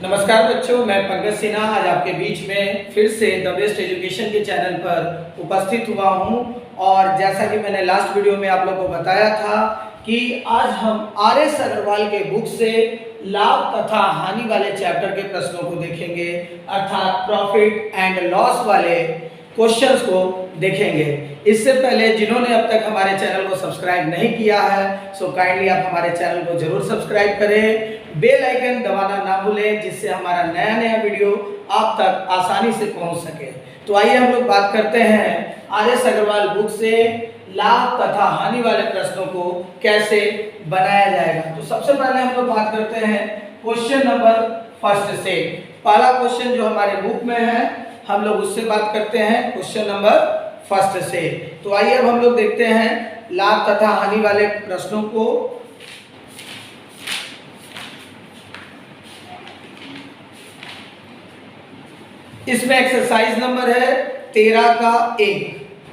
नमस्कार बच्चों, मैं पंकज सिन्हा आज आपके बीच में फिर से द बेस्ट एजुकेशन के चैनल पर उपस्थित हुआ हूं। और जैसा कि मैंने लास्ट वीडियो में आप लोगों को बताया था कि आज हम आर.एस. अग्रवाल के बुक से लाभ तथा हानि वाले चैप्टर के प्रश्नों को देखेंगे, अर्थात प्रॉफिट एंड लॉस वाले क्वेश्चंस को देखेंगे। इससे पहले जिन्होंने अब तक हमारे चैनल को सब्सक्राइब नहीं किया है सो काइंडली आप हमारे चैनल को जरूर सब्सक्राइब करें, बेल आइकन दबाना ना भूलें, जिससे हमारा नया वीडियो आप तक आसानी से पहुंच सके। तो आइए हम लोग बात करते हैं आर.एस. अग्रवाल बुक से लाभ तथा हानि वाले प्रश्नों को कैसे बनाया जाएगा। तो सबसे पहले हम लोग बात करते हैं क्वेश्चन नंबर फर्स्ट से। पहला क्वेश्चन जो हमारे बुक में है हम लोग उससे बात करते हैं, क्वेश्चन नंबर फर्स्ट से। तो आइए अब हम लोग देखते हैं लाभ तथा हानि वाले प्रश्नों को। इसमें एक्सरसाइज नंबर है 13 का 1।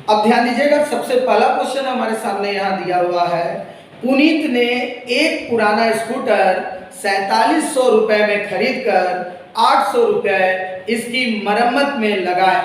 अब ध्यान दीजिएगा, सबसे पहला क्वेश्चन हमारे सामने यहाँ दिया हुआ है। पुनीत ने एक पुराना स्कूटर 4700 रुपए में खरीदकर 800 रुपए इसकी मरम्मत में लगाए।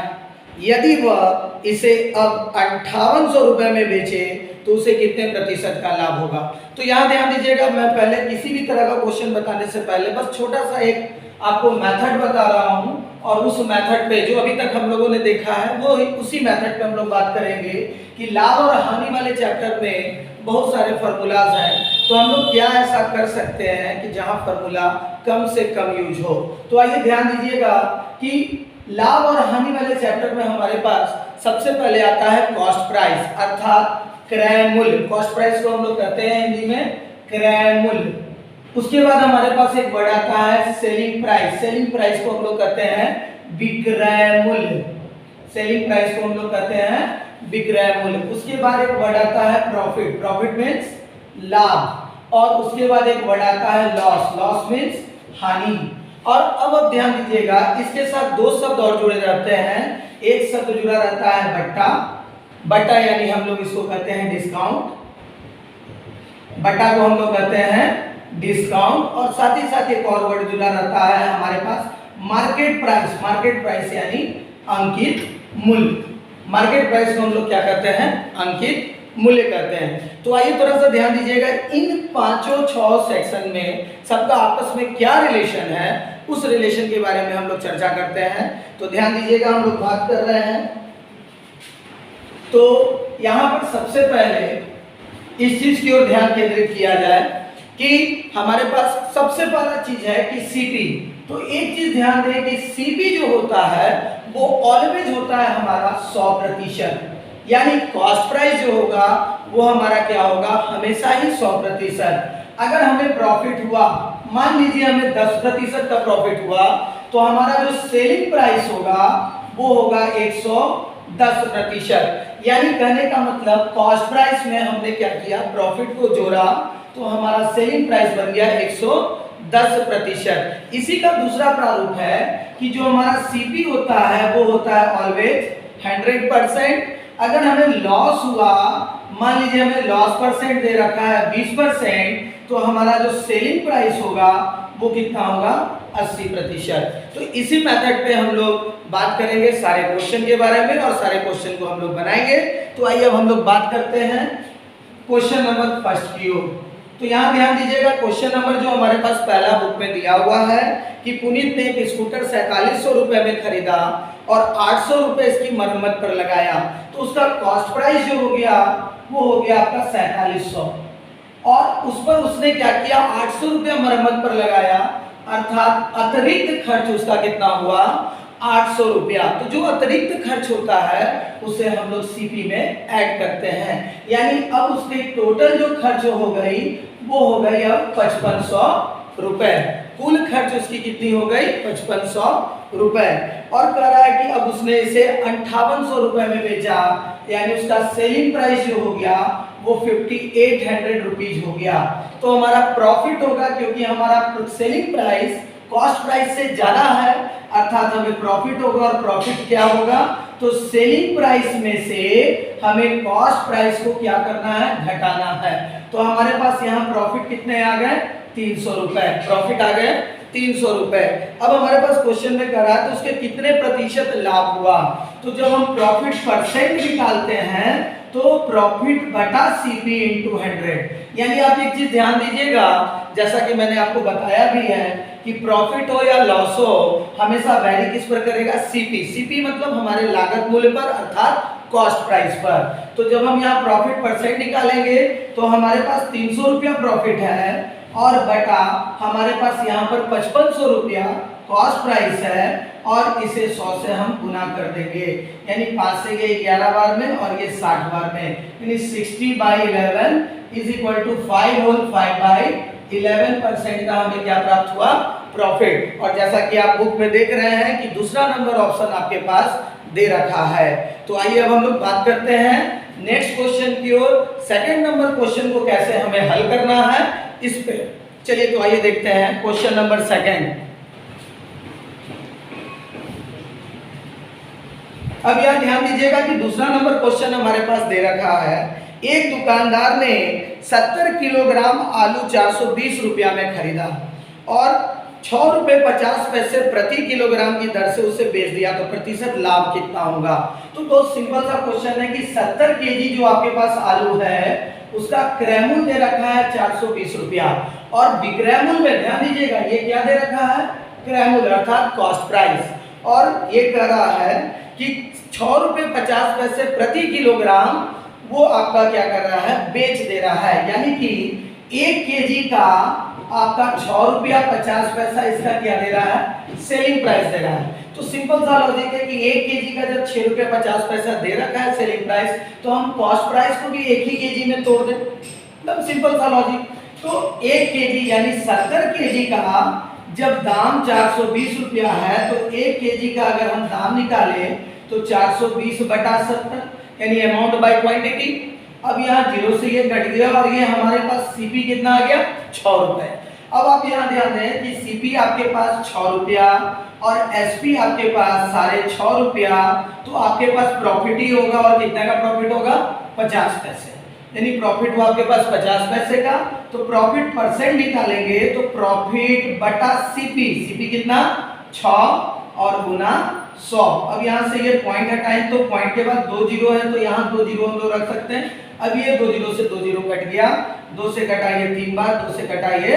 यदि वह इसे अब 5800 रुपए में बेचे तो उसे कितने प्रतिशत का लाभ होगा। तो यहाँ ध्यान दीजिएगा, मैं पहले किसी भी तरह का क्वेश्चन बताने से पहले बस छोटा सा एक आपको मेथड बता रहा हूँ, और उस मेथड पे जो अभी तक हम लोगों ने देखा है वो उसी मेथड पे हम लोग बात करेंगे कि लाभ और हानि वाले चैप्टर में बहुत सारे फार्मूलाज हैं। तो हम लोग क्या ऐसा कर सकते हैं कि जहां फार्मूला कम से कम यूज हो। तो आइए ध्यान दीजिएगा कि लाभ और हानि वाले चैप्टर में हमारे पास सबसे पहले आता है कॉस्ट प्राइस, अर्थात क्रय मूल्य। कॉस्ट प्राइस को हम लोग कहते हैं हिंदी में क्रय मूल्य। उसके बाद हमारे पास एक वर्ड आता है सेलिंग प्राइस। सेलिंग प्राइस को हम लोग कहते हैं विक्रय मूल्य। सेलिंग प्राइस को हम लोग कहते हैं विक्रय मूल्य। उसके बाद एक वर्ड आता है प्रॉफिट। प्रॉफिट मीन्स लाभ। और उसके बाद एक वर्ड आता है लॉस। लॉस मीन्स हानि। और अब ध्यान दीजिएगा, इसके साथ दो शब्द और जुड़े रहते हैं। एक शब्द जुड़ा रहता है बट्टा। बट्टा यानी हम लोग इसको कहते हैं डिस्काउंट। बट्टा को हम लोग कहते हैं डिस्काउंट। और साथ ही साथ एक और वर्ड जुड़ा रहता है हमारे पास मार्केट प्राइस। मार्केट प्राइस यानी अंकित मूल्य। मार्केट प्राइस को हम लोग क्या कहते हैं? अंकित मूल्य कहते हैं। तो आइए थोड़ा सा ध्यान दीजिएगा, इन पांचों 6 सेक्शन में सबका आपस में क्या रिलेशन है, उस रिलेशन के बारे में हम लोग चर्चा करते हैं। तो ध्यान दीजिएगा, हम लोग बात कर रहे हैं। तो यहाँ पर सबसे पहले इस चीज की ओर ध्यान केंद्रित किया जाए कि हमारे पास सबसे पहला चीज है कि सीपी। तो एक चीज ध्यान दें कि सीपी जो होता है वो ऑलवेज होता है हमारा 100%। यानी कॉस्ट प्राइस जो होगा वो हमारा क्या होगा? हमेशा ही 100%। अगर हमें प्रॉफिट हुआ, मान लीजिए हमें 10% का प्रॉफिट हुआ, तो हमारा जो सेलिंग प्राइस होगा वो होगा 110%। यानी कहने का मतलब कॉस्ट प्राइस में हमने क्या किया? प्रॉफिट को जोड़ा, तो हमारा सेलिंग प्राइस बन गया 110%। इसी का दूसरा प्रारूप है कि जो हमारा सीपी होता है वो होता है ऑलवेज 100%। अगर हमें लॉस हुआ, मान लीजिए हमें लॉस परसेंट दे रखा है 20%, तो हमारा जो सेलिंग प्राइस होगा वो कितना होगा? 80%। तो इसी मेथड पे हम लोग बात करेंगे सारे क्वेश्चन के बारे में, और सारे क्वेश्चन को हम लोग बनाएंगे। तो आइए अब हम लोग बात करते हैं क्वेश्चन नंबर फर्स्ट की ओर। तो यहाँ ध्यान दीजिएगा, क्वेश्चन नंबर जो हमारे पास पहला बुक में दिया हुआ है कि पुनीत ने एक स्कूटर 4700 रुपए में खरीदा और 800 रुपए इसकी मरम्मत पर लगाया। तो उसका कॉस्ट प्राइस जो हो गया वो हो गया आपका 4700, और उस पर उसने क्या किया? 800 रुपया मरम्मत पर लगाया, अर्थात अतिरिक्त खर्च उसका कितना हुआ? 800 रुपया। तो जो अतिरिक्त खर्च होता है उसे हम लोग सीपी में ऐड करते हैं। यानी अब उसके टोटल जो खर्च हो गई वो हो गई अब 5500 रुपए। कुल खर्च उसकी कितनी हो गई? 5500 रुपए। और कह रहा है कि अब उसने इसे 5800 रुपए में बेचा, यानी उसका सेलिंग प्राइस जो हो गया वो 5800 रुपीज हो गया। तो हमारा प्रॉफिट होगा, क्योंकि हमारा सेलिंग प्राइस कॉस्ट प्राइस से ज्यादा है, अर्थात हमें प्रॉफिट होगा। और प्रॉफिट क्या होगा? तो सेलिंग प्राइस में से हमें कॉस्ट प्राइस को क्या करना है? घटाना है। तो हमारे पास यहाँ प्रॉफिट कितने आ गए? 300 रुपए। प्रॉफिट आ गए 300 रुपए। अब हमारे पास क्वेश्चन में कह रहा है तो उसके कितने प्रतिशत लाभ हुआ। तो जब हम प्रॉफिट परसेंट निकालते हैं तो प्रॉफिट बटा सीपी इंटू 100। यानी आप एक चीज ध्यान दीजिएगा, जैसा कि मैंने आपको बताया भी है कि प्रॉफिट हो या लॉस हो हमेशा वैरी किस पर करेगा, सीपी। सीपी मतलब हमारे लागत मूल्य पर अर्थात कॉस्ट प्राइस पर। तो जब हम यहाँ प्रॉफिट परसेंट निकालेंगे तो हमारे पास 300 रुपया प्रॉफिट है और बटा हमारे पास यहाँ पर 5500 रुपया कॉस्ट प्राइस है और इसे 100 से हम गुना कर देंगे। यानी 5 से ये 11 बार में और ये 60 बार में, यानी 60/11 इज इक्वल टू 5 होल 5/11% का हमें क्या प्राप्त हुआ, प्रॉफिट। और जैसा कि आप बुक में देख रहे हैं कि दूसरा नंबर ऑप्शन आपके पास दे रखा है। तो आइए अब हम लोग बात करते हैं नेक्स्ट क्वेश्चन की ओर। सेकंड नंबर क्वेश्चन को कैसे हमें हल करना है इस पे चलिए तो आइए देखते हैं क्वेश्चन नंबर सेकंड। अब यह ध्यान दीजिएगा कि दूसरा नंबर क्वेश्चन हमारे पास दे रखा है। एक दुकानदार ने 70 किलोग्राम आलू 420 रुपया में खरीदा और 6 रुपये 50 पैसे प्रति किलोग्राम की दर से उसे बेच दिया, तो प्रतिशत लाभ कितना होगा। तो बहुत सिंपल सा क्वेश्चन है कि 70 केजी जो आपके पास आलू है उसका क्रय मूल्य दे रखा है 420 रुपया और विक्रय मूल्य में ध्यान दीजिएगा ये क्या दे रखा है, क्रय मूल्य अर्थात कॉस्ट प्राइस। और ये कह रहा है कि 6 रुपये 50 पैसे प्रति किलोग्राम वो आपका क्या कर रहा है, बेच दे रहा है। यानी कि 1 केजी का आपका 6 रुपया 50 पैसा इसका क्या दे रहा है, सेलिंग प्राइस दे रहा है। तो सिंपल सा लॉजिक है कि 1 केजी का जब 6 रुपया 50 पैसा दे रखा है सेलिंग प्राइस, तो हम कॉस्ट प्राइस को भी 1 ही केजी में तोड़ दें, एकदम सिंपल सा लॉजिक। तो 1 केजी यानी 70 केजी का जब दाम 420 रुपया है तो 1 केजी का अगर हम दाम निकालें तो 420 बटा 70 यानी अमाउंट बाय क्वांटिटी। अब यहाँ 0 से ये कट गया और ये हमारे पास सीपी कितना आ गया, 6 रुपए। अब आप यहाँ ध्यान दें कि सीपी आपके पास 6 रुपया और एसपी आपके पास 6.5 रुपया, तो आपके पास प्रॉफिट ही होगा और कितना का प्रॉफिट होगा, 50 पैसे। यानी प्रॉफिट हुआ आपके पास 50 पैसे का। तो प्रॉफिट परसेंट निकालेंगे तो प्रॉफिट बटा सीपी, सीपी कितना 6 और गुना 100। अब यहाँ से ये पॉइंट हटाएं तो पॉइंट के बाद 2 जीरो है तो यहाँ 2 जीरो हम लोग रख सकते हैं। अब ये 2 जीरो से 2 जीरो कट गया, 2 से कटाइए 3 बार, 2 से कटाइए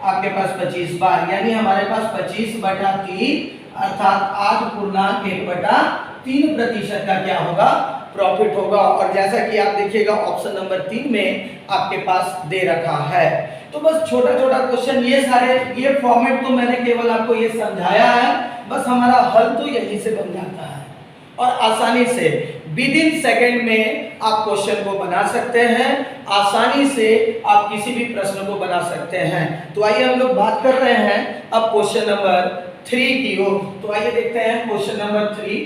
आपके पास 25 बार, यानी हमारे पास 25 बटा 3 अर्थात 8/1/3% का क्या होगा, प्रॉफिट होगा। और जैसा कि आप देखिएगा ऑप्शन नंबर 3 में आपके पास दे रखा है। तो बस छोटा छोटा क्वेश्चन ये सारे, ये फॉर्मेट तो मैंने केवल आपको ये समझाया है, बस हमारा हल तो यहीं से बन जाता है और आसानी से विदिन सेकंड में आप क्वेश्चन को बना सकते हैं, आसानी से आप किसी भी प्रश्न को बना सकते हैं। तो आइए हम लोग बात कर रहे हैं अब क्वेश्चन नंबर 3 की ओर। तो आइए देखते हैं क्वेश्चन नंबर 3।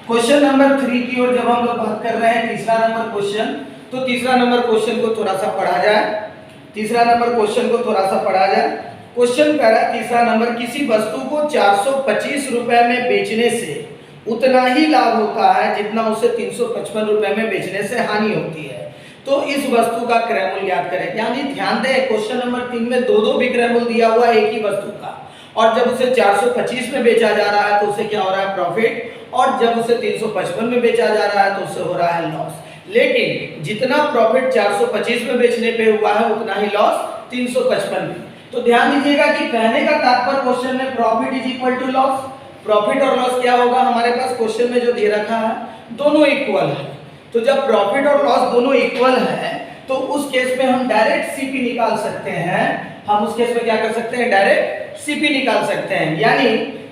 क्वेश्चन नंबर 3 की ओर जब हम लोग बात कर रहे हैं तीसरा नंबर क्वेश्चन, तो तीसरा नंबर क्वेश्चन को थोड़ा सा पढ़ा जाए। तीसरा नंबर क्वेश्चन को थोड़ा सा पढ़ा जाए। क्वेश्चन कह रहा है तीसरा नंबर, किसी वस्तु को 425 रुपए में बेचने से उतना ही लाभ होता है जितना उसे 355 रुपए में बेचने से हानि होती है। तो इस वस्तु का क्रय मूल्य याद करें। यानी ध्यान दें क्वेश्चन नंबर 3 में दो विक्रय मूल्य दिया हुआ है एक ही वस्तु का, और जब उसे 425 में बेचा जा रहा है तो उसे क्या हो रहा है, प्रॉफिट, और जब उसे 355 में बेचा जा रहा है तो उसे हो रहा है लॉस। लेकिन जितना प्रॉफिट 425 में बेचने पे हुआ है उतना ही लॉस 355 में। तो ध्यान दीजिएगा कि कहने का तात्पर्य क्वेश्चन में profit is equal to loss, profit और लॉस क्या होगा हमारे पास क्वेश्चन में जो दे रखा है, दोनों इक्वल है। तो जब प्रॉफिट और लॉस दोनों इक्वल है तो उस केस में हम डायरेक्ट सीपी निकाल सकते हैं। हम उस केस में क्या कर सकते हैं, डायरेक्ट सीपी निकाल सकते हैं। यानी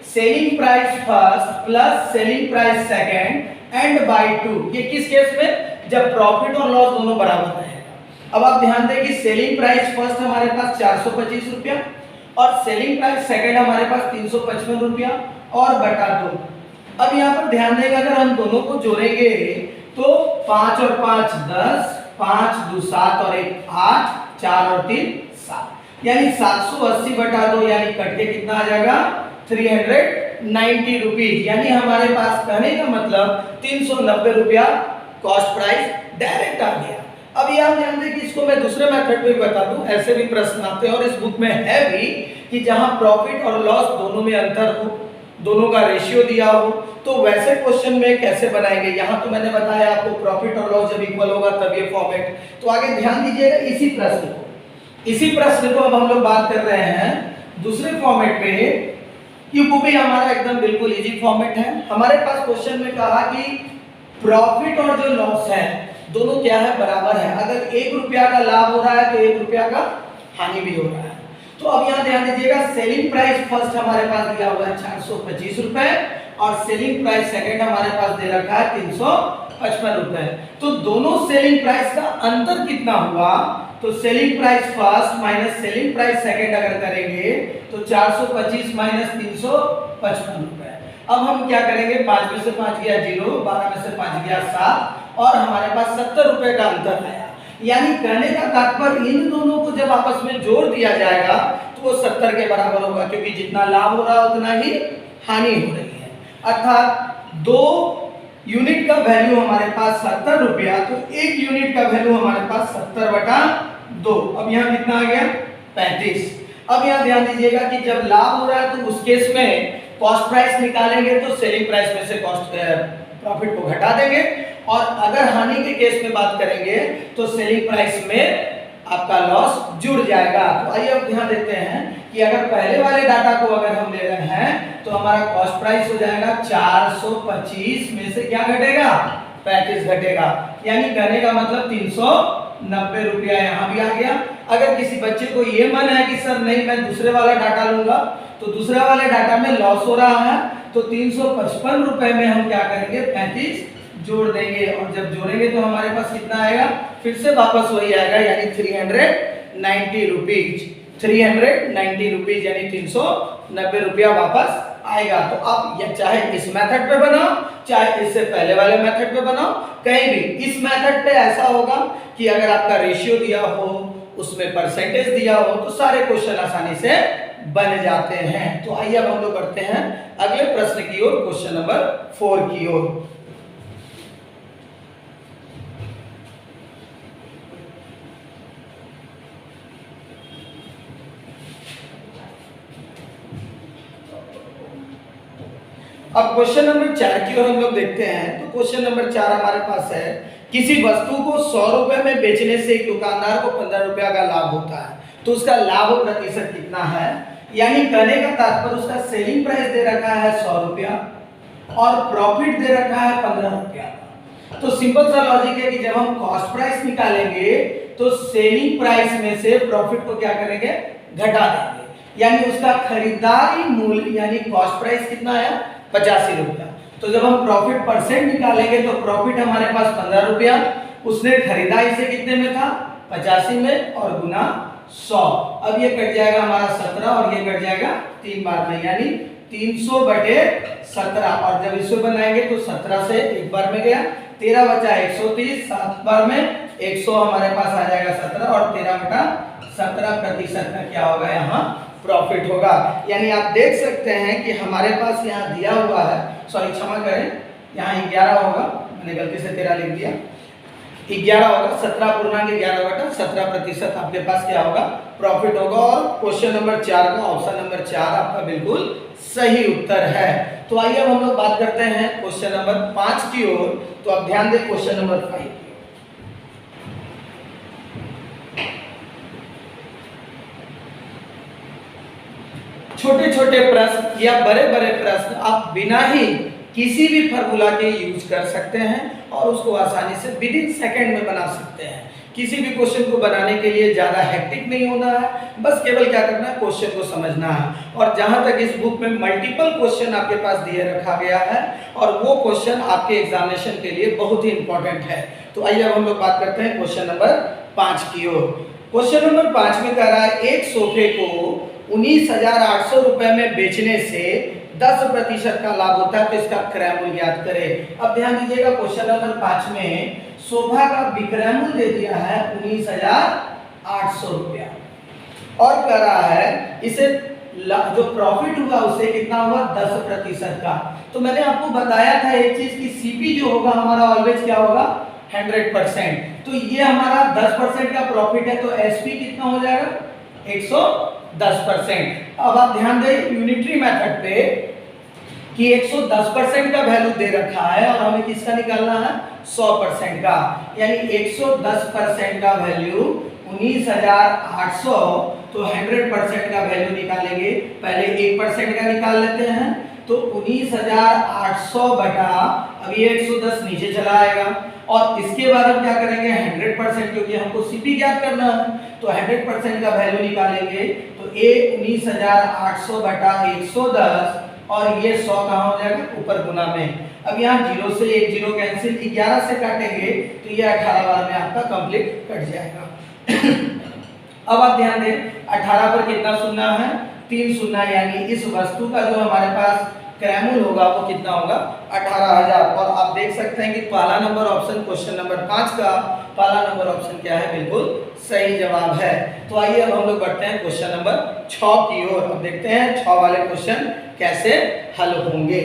selling price first plus selling price second and by 2। ये किस केस में, जब प्रॉफिट और लॉस दोनों बराबर रहेगा। अब आप ध्यान दें कि सेलिंग प्राइस फर्स्ट हमारे पास 425 रुपया और सेलिंग प्राइस सेकंड हमारे पास 355 रुपया और बटा 2। अब यहाँ पर ध्यान दें अगर हम दोनों को जोड़ेंगे तो 5 और 5 10, 5 2 7 और 1 8, 4 और 3 7, यानी 780 बटा 2 यानी कट के कितना आ जाएगा, 390 रुपीज। यानी हमारे पास कहने का मतलब 390 रुपया कॉस्ट प्राइस डायरेक्ट आ गया। अब यहाँ ध्यान दें कि इसको मैं दूसरे मेथड पे भी बता दूं, ऐसे भी प्रश्न आते हैं और इस बुक में है भी कि जहां प्रॉफिट और लॉस दोनों में अंतर हो, दोनों का रेशियो दिया हो, तो वैसे क्वेश्चन में कैसे बनाएंगे। यहाँ तो मैंने बताया आपको प्रॉफिट और लॉस जब इक्वल होगा तब ये फॉर्मेट। तो आगे ध्यान दीजिएगा इसी प्रश्न को अब हम लोग बात कर रहे हैं दूसरे फॉर्मेट पे, कि वो भी हमारा एकदम बिल्कुल इजी फॉर्मेट है। हमारे पास क्वेश्चन में कहा कि प्रॉफिट और जो लॉस है दोनों क्या है, बराबर है। अगर 1 रुपया का लाभ हो रहा है तो 1 रुपया का हानि भी हो रहा है। तो अब यहाँ ध्यान दीजिएगा, सेलिंग प्राइस फर्स्ट हमारे पास दिया हुआ है 425 रुपए और सेलिंग प्राइस सेकंड हमारे पास दे रखा है 355 रुपए। तो दोनों सेलिंग प्राइस का अंतर कितना हुआ, तो selling price first minus selling price second अगर करेंगे तो 425 माइनस 355 रुपए। अब हम क्या करेंगे, 5 में से 5 गया 0, 12 में से 5 गया 7 और हमारे पास 70 रुपए का अंतर आया। यानी कहने का तात्पर्य इन दोनों को जब आपस में जोड़ दिया जाएगा तो वो 70 के बराबर होगा, क्योंकि जितना लाभ हो रहा है उतना ही हानि हो रही है। अर्थात 2 यूनिट का वैल्यू हमारे पास 70 रुपया, तो 1 यूनिट का वैल्यू हमारे पास 70/2। अब यहाँ कितना आ गया, 35। अब यहाँ ध्यान दीजिएगा कि जब लाभ हो रहा है तो उस केस में कॉस्ट प्राइस निकालेंगे तो सेलिंग प्राइस में से कॉस्ट प्रॉफिट को घटा देंगे, और अगर हानि के केस में बात करेंगे तो सेलिंग प्राइस में आपका लॉस जुड़ जाएगा। तो आइए अब ध्यान देते हैं कि अगर पहले वाले डाटा को अगर हम ले रहे हैं तो हमारा कॉस्ट प्राइस हो जाएगा 425 में से क्या घटेगा, 35 घटेगा। यानी कहने का मतलब 390 रुपया यहाँ भी आ गया। अगर किसी बच्चे को ये मन है कि सर नहीं मैं दूसरे वाला डाटा लूंगा, तो दूसरे वाले डाटा में लॉस हो रहा है तो 355 रुपए में हम क्या करेंगे, 35 जोड़ देंगे, और जब जोड़ेंगे तो हमारे पास कितना आएगा, फिर से वापस वही आएगा, यानी 390 रुपीज। 390 रुपीज यानी 390 रुपया वापस आएगा। तो आप या चाहे इस मेथड पे बनाओ चाहे इससे पहले वाले मेथड पे बनाओ, कहीं भी इस मेथड पे ऐसा होगा कि अगर आपका रेशियो दिया हो, उसमें परसेंटेज दिया हो, तो सारे क्वेश्चन आसानी से बन जाते हैं। तो आइए अब हम लोग बढ़ते हैं अगले प्रश्न की ओर, क्वेश्चन नंबर 4 की ओर। अब क्वेश्चन नंबर 4 की ओर हम लोग देखते हैं। तो क्वेश्चन नंबर 4 हमारे पास है, किसी वस्तु को 100 रुपए में बेचने से एक दुकानदार को 15 रुपया का लाभ होता है, तो उसका लाभ प्रतिशत कितना है। यानी कहने का तात्पर्य उसका सेलिंग प्राइस दे रखा है 100 रुपया और प्रॉफिट दे रखा है 15 रुपया। तो सिंपल सा लॉजिक है कि जब हम कॉस्ट प्राइस निकालेंगे तो सेलिंग प्राइस में से प्रॉफिट को क्या करेंगे, घटा देंगे। यानी उसका खरीदारी मूल्य यानी कॉस्ट प्राइस कितना है, 85 रुपया। तो जब हम प्रॉफिट परसेंट निकालेंगे तो प्रॉफिट हमारे पास 15 रुपया, उसने खरीदा इसे कितने में था, 85 में, और गुना 100। अब ये कट जाएगा हमारा 17 और ये कट जाएगा 3 बार में, यानी 300/17। और जब इसको बनाएंगे तो 17 से एक बार में गया, 13 बचा 130, 7 बार में 100 हमारे पास आ जाएगा 17, और 13/17% का क्या होगा, यहाँ प्रॉफिट होगा। यानी आप देख सकते हैं कि हमारे पास यहाँ दिया हुआ है, सॉरी क्षमा करें, यहाँ 11 होगा, मैंने गलती से 13 लिख दिया, 11 होगा, 17.11/17% आपके पास क्या होगा, प्रॉफिट होगा। और क्वेश्चन नंबर 4 का ऑप्शन नंबर 4 आपका बिल्कुल सही उत्तर है। तो आइए अब हम लोग बात करते हैं क्वेश्चन नंबर 5 की ओर। तो अब ध्यान दें क्वेश्चन नंबर 5। छोटे छोटे प्रश्न या बड़े बड़े प्रश्न आप बिना ही किसी भी फार्मूला के यूज कर सकते हैं और उसको आसानी से विद इन सेकेंड में बना सकते हैं। किसी भी क्वेश्चन को बनाने के लिए ज़्यादा हेक्टिक नहीं होना है, बस केवल क्या करना है, क्वेश्चन को समझना है। और जहां तक इस बुक में मल्टीपल क्वेश्चन आपके पास दिए रखा गया है और वो क्वेश्चन आपके एग्जामिनेशन के लिए बहुत ही इंपॉर्टेंट है। तो आइए अब हम लोग बात करते हैं क्वेश्चन नंबर 5 की ओर। क्वेश्चन नंबर 5 में कह रहा है, एक सोफे को 19,800 रुपए में बेचने से 10% का लाभ होता है, तो इसका क्रय मूल्य ज्ञात करें। अब ध्यान दीजिएगा क्वेश्चन नंबर 5 में सोफा का विक्रय मूल्य दे दिया है 19,800 रुपया और कह रहा है इसे जो प्रॉफिट हुआ उसे कितना हुआ, 10% का। तो मैंने आपको बताया था एक चीज कि सीपी जो होगा हमारा ऑलवेज क्या होगा, 100%। तो ये हमारा 10% का प्रॉफिट है, तो एसपी कितना हो जाएगा 110%। अब आप ध्यान दें यूनिटरी मेथड पे कि 110% का वैल्यू दे रखा है और हमें किसका निकालना है 100% का, यानी 110% का वैल्यू 19,800, तो 100% का वैल्यू निकालेंगे, पहले 1% का निकाल लेते हैं, तो 19,800 बटा, अब ये 110 नीचे चला आएगा, और इसके बाद हम क्या करेंगे 100%, क्योंकि हमको सीपी ज्ञात करना है, तो 100% का वैल्यू निकालेंगे, तो ये 19,800 बटा 110, और ये 100 कहाँ हो जाएगा ऊपर गुना में। अब यहाँ 0 से 1 0 कैंसिल, 11 से काटेंगे तो ये 18 बार में आपका कंप्लीट कट जाएगा। अब आप ध्यान दें 18 पर कितना शून्य है 3 शून्य, यानी इस वस्तु का जो हमारे पास क्रयमूल्य होगा वो कितना होगा 18,000। और आप देख सकते हैं कि पहला नंबर ऑप्शन क्वेश्चन नंबर 5 का पहला नंबर ऑप्शन क्या है, बिल्कुल सही जवाब है। तो आइए अब हम लोग बढ़ते हैं क्वेश्चन नंबर 6 की ओर। अब देखते हैं 6 वाले क्वेश्चन कैसे हल होंगे।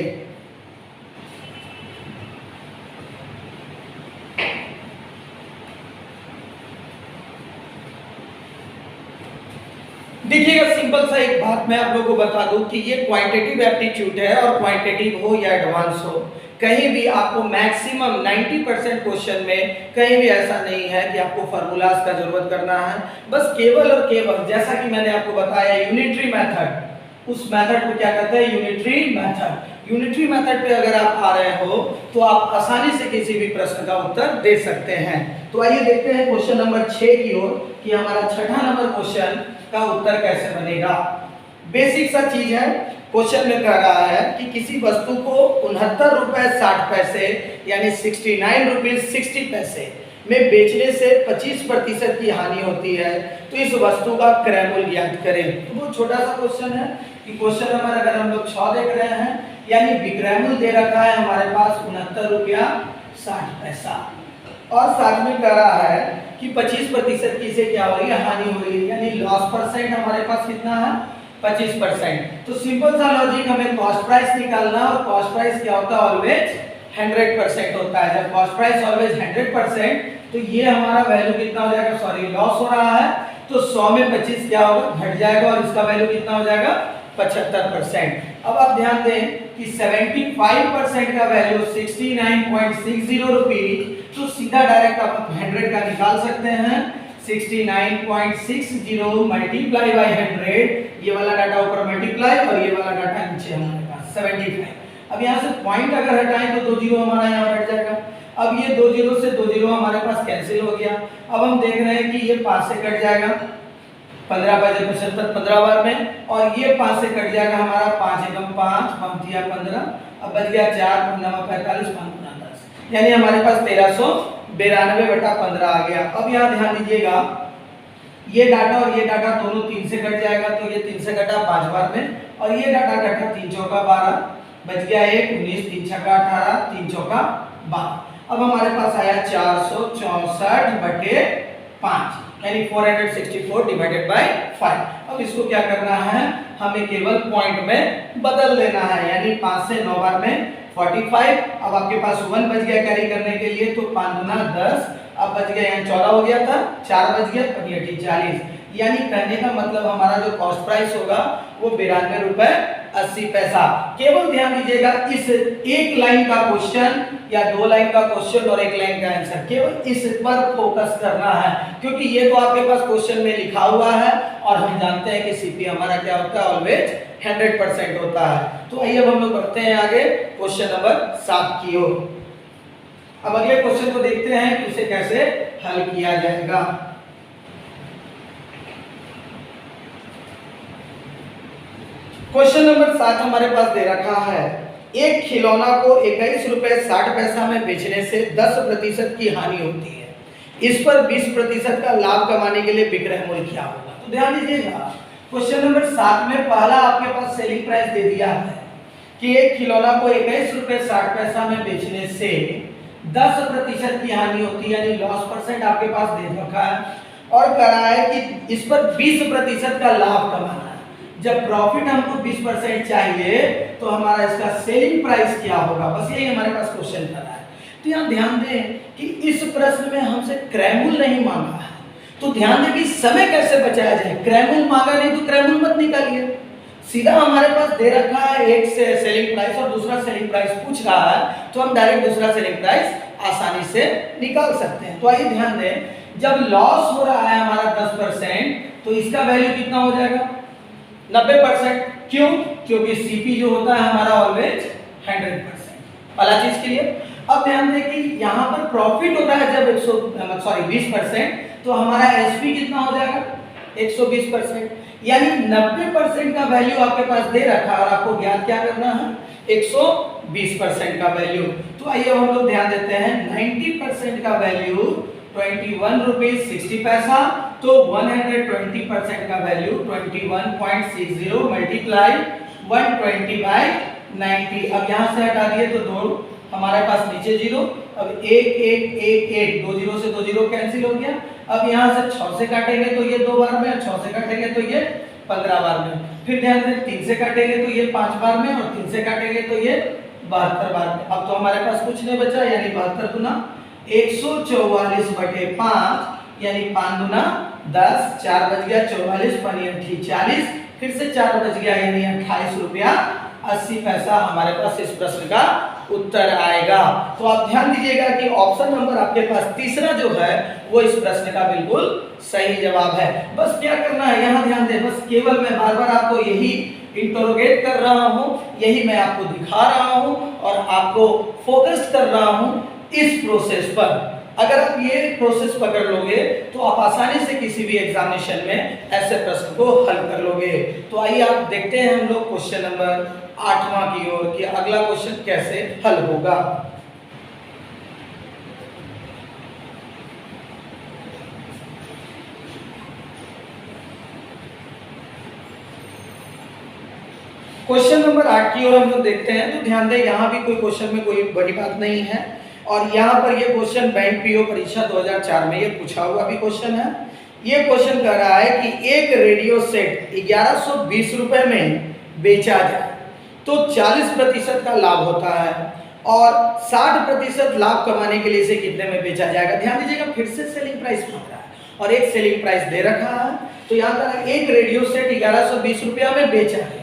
देखिएगा सिंपल सा एक बात मैं आप लोगों को बता दूं कि ये क्वांटिटेटिव एप्टीट्यूड है, और क्वांटिटेटिव हो या एडवांस हो, कहीं भी आपको मैक्सिमम 90% क्वेश्चन में कहीं भी ऐसा नहीं है कि आपको फार्मूलाज का जरूरत करना है। बस केवल और केवल जैसा कि मैंने आपको बताया यूनिटरी मेथड, उस मेथड को क्या कहते हैं यूनिटरी मेथड। यूनिटरी मेथड पे अगर आप आ रहे हो तो आप आसानी से किसी भी प्रश्न का उत्तर दे सकते हैं। तो आइए देखते हैं क्वेश्चन नंबर 6 की ओर कि हमारा छठा नंबर क्वेश्चन का उत्तर कैसे बनेगा। बेसिक सा चीज है, क्वेश्चन में कह रहा है कि किसी वस्तु को 69 रुपए 60 पैसे यानी 69 रुपीज 60 पैसे में बेचने से 25% की हानि होती है, तो इस वस्तु का क्रय मूल्य ज्ञात करें। तो बहुत छोटा सा क्वेश्चन है कि क्वेश्चन नंबर अगर हम लोग 6 देख रहे हैं, यानी विक्रय मूल्य दे रखा है हमारे पास 69 रुपया 60 पैसा, और साथ में कह रहा है कि 25% की से क्या हो रही है हानि हो रही है, यानी लॉस परसेंट हमारे पास कितना है 25%। तो सिंपल सा लॉजिक, हमें कॉस्ट प्राइस निकालना, और कॉस्ट प्राइस क्या होता है ऑलवेज 100% होता है। जब कॉस्ट प्राइस ऑलवेज 100%, तो ये हमारा वैल्यू कितना हो जाएगा, सॉरी लॉस हो रहा है, तो 100 में 25 क्या होगा घट जाएगा, और इसका वैल्यू कितना हो जाएगा 75%। अब आप ध्यान दें कि 75% का वैल्यू 69.60 रुपीज, तो सीधा डायरेक्ट आप 100 का निकाल सकते हैं। 69.60 मल्टीप्लाई बाय 100, ये वाला डाटा ऊपर मल्टीप्लाई और ये वाला डाटा नीचे हमारे पास 75। अब यहाँ से पॉइंट अगर हटाएं तो 2 जीरो हमारा यहाँ हट जाएगा। अब ये 2 जीरो से 2 जीरो हमारे पास कैंसिल हो गया। अब हम देख रहे हैं कि ये 5 से कट जाएगा, 15 बजे 75 15 बार में, और ये 5 से कट जाएगा हमारा 5 एकम 5 5 दिया 15, अब बच गया 4 9 45 5 10, यानी हमारे पास 1392 बटा 15 आ गया। अब यहाँ ध्यान दीजिएगा ये डाटा और ये डाटा दोनों 3 से कट जाएगा, तो ये 3 से कटा 5 बार में, और ये डाटा कटा 3 चौका 12, बच गया 1 19 3 छक्का 18 3 चौका 12। अब हमारे पास आया 464 बटे 5, यानी 464 डिवाइडेड बाय 5। अब इसको क्या करना है, हमें केवल पॉइंट में बदल देना है, यानी 5 से 9 बार में 45। अब आपके पास 1 बच गया कैरी करने के लिए, तो 5 गुना 10, अब बच गया यहाँ 14 हो गया था, 4 बच गया 45 40, यानी कहने का मतलब हमारा जो कॉस्ट प्राइस होगा वो 92 रुपए 80 पैसा। केवल ध्यान दीजिएगा इस एक लाइन का क्वेश्चन या 2 लाइन का क्वेश्चन और 1 लाइन का आंसर, केवल इस पर फोकस करना है, क्योंकि ये तो आपके पास क्वेश्चन में लिखा हुआ है, और हम जानते हैं कि सीपी हमारा क्या होता है ऑलवेज 100% होता है। तो आइए अब हम लोग बढ़ते हैं आगे क्वेश्चन नंबर 7 की ओर। अब अगले क्वेश्चन को देखते हैं कि उसे कैसे हल किया जाएगा। क्वेश्चन नंबर 7 हमारे पास दे रखा है, एक खिलौना को 21 रुपए 60 पैसा में बेचने से 10% की हानि होती है, इस पर 20% का लाभ कमाने के लिए विक्रय मूल्य क्या होगा। तो ध्यान दीजिएगा क्वेश्चन नंबर 7 में पहला आपके पास सेलिंग प्राइस दे दिया है कि एक खिलौना को 21 रुपए 60 पैसा में बेचने से 10% की हानि होती है, यानी लॉस परसेंट आपके पास दे रखा है, और कह रहा है कि इस पर 20% का लाभ कमाना है। जब प्रॉफिट हमको 20% चाहिए तो हमारा इसका सेलिंग प्राइस क्या होगा, बस यही हमारे पास क्वेश्चन कर रहा है। तो यहाँ ध्यान दें कि इस प्रश्न में हमसे क्रैमूल नहीं मांगा है, तो ध्यान दें कि समय कैसे बचाया जाए। क्रैमूल मांगा नहीं तो क्रैमूल मत निकालिए, सीधा हमारे पास दे रखा है एक से सेलिंग प्राइस और दूसरा सेलिंग प्राइस पूछ रहा है, तो हम डायरेक्ट दूसरा सेलिंग प्राइस आसानी से निकाल सकते हैं। तो आइए ध्यान दें, जब लॉस हो रहा है हमारा 10%, तो इसका वैल्यू कितना हो जाएगा 90%। क्यों? क्योंकि सीपी जो होता है हमारा ऑलवेज 100%। पहला चीज के लिए अब ध्यान दें कि यहाँ पर प्रॉफिट होता है जब 20%, तो हमारा एसपी कितना हो जाएगा 120%, यानी 90% का वैल्यू आपके पास दे रखा है और आपको ज्ञात क्या करना है 120% का वैल्यू। तो आइए हम लोग ध्यान देते हैं 90% का वैल्यू 21 रुपीज 60 पैसा, तो 120% का वैल्यू 21.60 मल्टीप्लाई 120 बाई 90। अब यहाँ से हटा दिए तो दो हमारे पास नीचे जीरो, अब 1 1 1 1 दो जीरो से दो जीरो कैंसिल हो गया। अब यहाँ से 6 से काटेंगे तो ये 2 बार में, 6 से काटेंगे तो ये 15 बार में, फिर ध्यान दें 3 से काटेंगे तो ये 5 बार में और 3 से काटेंगे तो ये 72 बार में। अब तो हमारे पास कुछ नहीं बचा, यानी 72 गुना 144/5 यानी 5 गुना 10, 4 बच गया 44 5 40, फिर से 4 बच गया यानी 28 रुपया 80 पैसा हमारे पास इस प्रश्न का उत्तर आएगा। तो आप ध्यान दीजिएगा कि ऑप्शन नंबर आपके पास तीसरा जो है वो इस प्रश्न का बिल्कुल सही जवाब है। बस क्या करना है यहाँ ध्यान दें, बस केवल मैं बार बार आपको यही इंटरोगेट कर रहा हूँ, यही मैं आपको दिखा रहा हूँ और आपको फोकस कर रहा हूँ इस प्रोसेस पर। अगर आप ये प्रोसेस पकड़ लोगे तो आप आसानी से किसी भी एग्जामिनेशन में ऐसे प्रश्न को हल कर लोगे। तो आइए आप देखते हैं हम लोग क्वेश्चन नंबर 8वां की ओर कि अगला क्वेश्चन कैसे हल होगा। क्वेश्चन नंबर 8 की ओर हम लोग देखते हैं। तो ध्यान दें यहाँ भी कोई क्वेश्चन में कोई बड़ी बात नहीं है और यहाँ पर ये क्वेश्चन बैंक पीओ परीक्षा 2004 में ये पूछा हुआ भी क्वेश्चन है। ये क्वेश्चन कह रहा है कि एक रेडियो सेट 1120 रुपए में बेचा जाए तो 40% का लाभ होता है और 60% लाभ कमाने के लिए इसे कितने में बेचा जाएगा। ध्यान दीजिएगा फिर से सेलिंग प्राइस मांग रहा है और एक सेलिंग प्राइस दे रखा है। तो यहाँ पर एक रेडियो सेट 1120 रुपया में बेचा है।